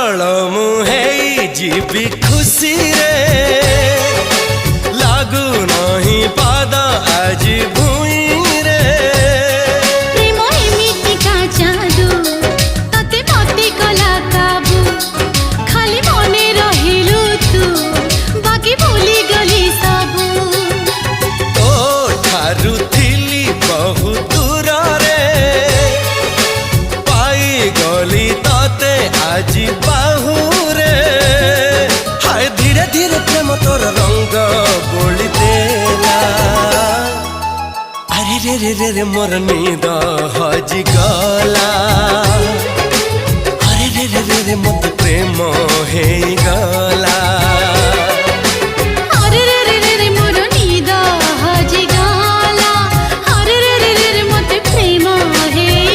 पागल मुहे जीवी खुशी रे लागू नहीं पाद आज भूई रे प्रेम एमिति का जादू तते मते कला काबू खाली मने रहिलु तू बाकी भूली गली सबू तो ठारू थिली बहु दूर रे पाई गली तते आज बाहू रे हाय धीरे धीरे प्रेम तोर रंग बोली देला अरे रे रे रे रे मोर नींद हजी ग